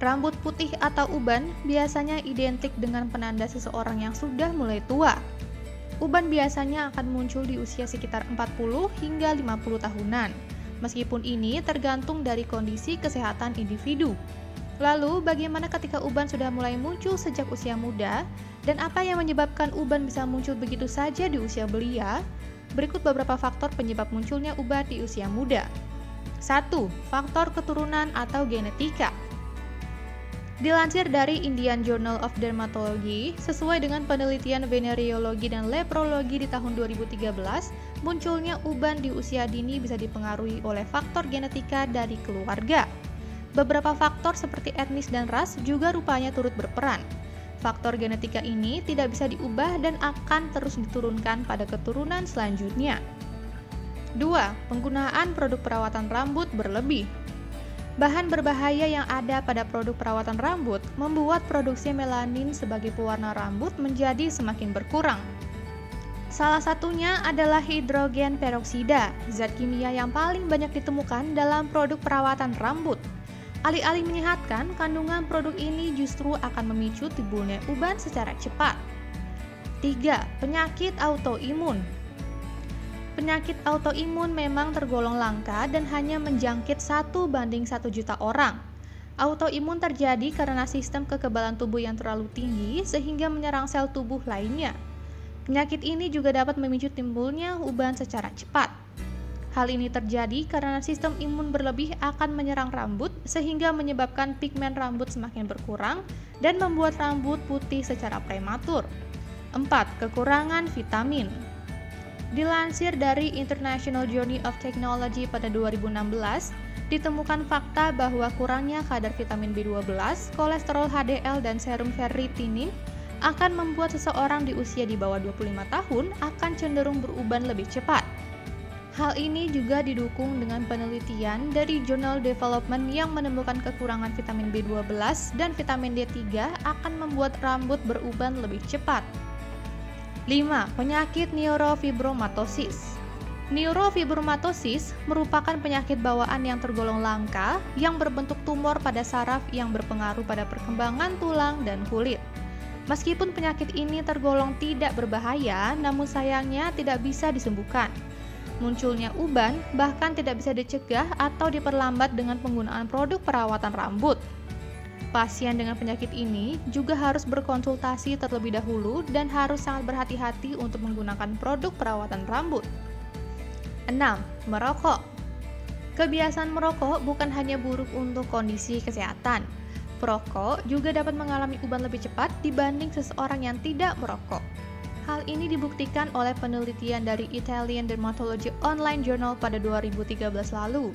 Rambut putih atau uban biasanya identik dengan penanda seseorang yang sudah mulai tua. Uban biasanya akan muncul di usia sekitar 40 hingga 50 tahunan. Meskipun ini tergantung dari kondisi kesehatan individu. Lalu, bagaimana ketika uban sudah mulai muncul sejak usia muda? Dan apa yang menyebabkan uban bisa muncul begitu saja di usia belia? Berikut beberapa faktor penyebab munculnya uban di usia muda. 1. Faktor keturunan atau genetika. Dilansir dari Indian Journal of Dermatology, sesuai dengan penelitian venereologi dan leprologi di tahun 2013, munculnya uban di usia dini bisa dipengaruhi oleh faktor genetika dari keluarga. Beberapa faktor seperti etnis dan ras juga rupanya turut berperan. Faktor genetika ini tidak bisa diubah dan akan terus diturunkan pada keturunan selanjutnya. 2. Penggunaan produk perawatan rambut berlebih. Bahan berbahaya yang ada pada produk perawatan rambut membuat produksi melanin sebagai pewarna rambut menjadi semakin berkurang. Salah satunya adalah hidrogen peroksida, zat kimia yang paling banyak ditemukan dalam produk perawatan rambut. Alih-alih menyehatkan, kandungan produk ini justru akan memicu timbulnya uban secara cepat. 3. Penyakit autoimun. Penyakit autoimun memang tergolong langka dan hanya menjangkit 1/1 juta orang. Autoimun terjadi karena sistem kekebalan tubuh yang terlalu tinggi sehingga menyerang sel tubuh lainnya. Penyakit ini juga dapat memicu timbulnya uban secara cepat. Hal ini terjadi karena sistem imun berlebih akan menyerang rambut sehingga menyebabkan pigmen rambut semakin berkurang dan membuat rambut putih secara prematur. 4. Kekurangan vitamin. Dilansir dari International Journal of Technology pada 2016, ditemukan fakta bahwa kurangnya kadar vitamin B12, kolesterol HDL, dan serum ferritinin akan membuat seseorang di usia di bawah 25 tahun akan cenderung beruban lebih cepat. Hal ini juga didukung dengan penelitian dari Journal Development yang menemukan kekurangan vitamin B12 dan vitamin D3 akan membuat rambut beruban lebih cepat. 5. Penyakit neurofibromatosis. Neurofibromatosis merupakan penyakit bawaan yang tergolong langka yang berbentuk tumor pada saraf yang berpengaruh pada perkembangan tulang dan kulit. Meskipun penyakit ini tergolong tidak berbahaya, namun sayangnya tidak bisa disembuhkan. Munculnya uban bahkan tidak bisa dicegah atau diperlambat dengan penggunaan produk perawatan rambut. Pasien dengan penyakit ini juga harus berkonsultasi terlebih dahulu dan harus sangat berhati-hati untuk menggunakan produk perawatan rambut. 6. Merokok. Kebiasaan merokok bukan hanya buruk untuk kondisi kesehatan. Perokok juga dapat mengalami uban lebih cepat dibanding seseorang yang tidak merokok. Hal ini dibuktikan oleh penelitian dari Italian Dermatology Online Journal pada 2013 lalu.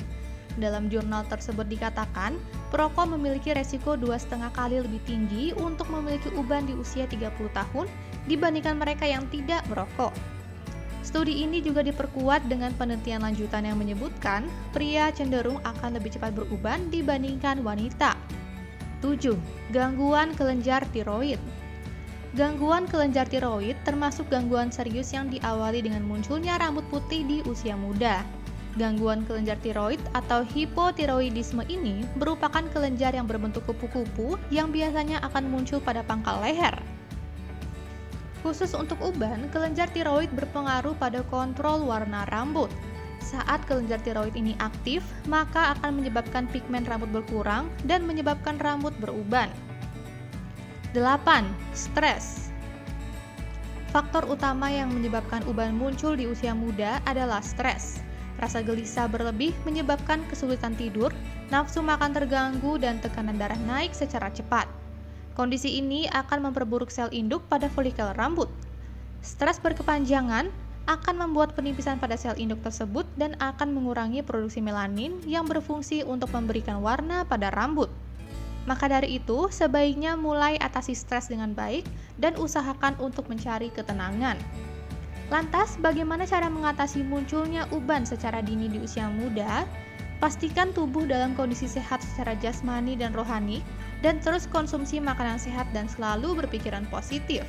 Dalam jurnal tersebut dikatakan, perokok memiliki resiko 2,5 kali lebih tinggi untuk memiliki uban di usia 30 tahun dibandingkan mereka yang tidak merokok. Studi ini juga diperkuat dengan penelitian lanjutan yang menyebutkan pria cenderung akan lebih cepat beruban dibandingkan wanita. 7. Gangguan kelenjar tiroid. Gangguan kelenjar tiroid termasuk gangguan serius yang diawali dengan munculnya rambut putih di usia muda. Gangguan kelenjar tiroid atau hipotiroidisme ini merupakan kelenjar yang berbentuk kupu-kupu yang biasanya akan muncul pada pangkal leher. Khusus untuk uban, kelenjar tiroid berpengaruh pada kontrol warna rambut. Saat kelenjar tiroid ini aktif, maka akan menyebabkan pigmen rambut berkurang dan menyebabkan rambut beruban. 8. Stres. Faktor utama yang menyebabkan uban muncul di usia muda adalah stres. Rasa gelisah berlebih menyebabkan kesulitan tidur, nafsu makan terganggu, dan tekanan darah naik secara cepat. Kondisi ini akan memperburuk sel induk pada folikel rambut. Stres berkepanjangan akan membuat penipisan pada sel induk tersebut dan akan mengurangi produksi melanin yang berfungsi untuk memberikan warna pada rambut. Maka dari itu, sebaiknya mulai atasi stres dengan baik dan usahakan untuk mencari ketenangan. Lantas, bagaimana cara mengatasi munculnya uban secara dini di usia muda? Pastikan tubuh dalam kondisi sehat secara jasmani dan rohani, dan terus konsumsi makanan sehat dan selalu berpikiran positif.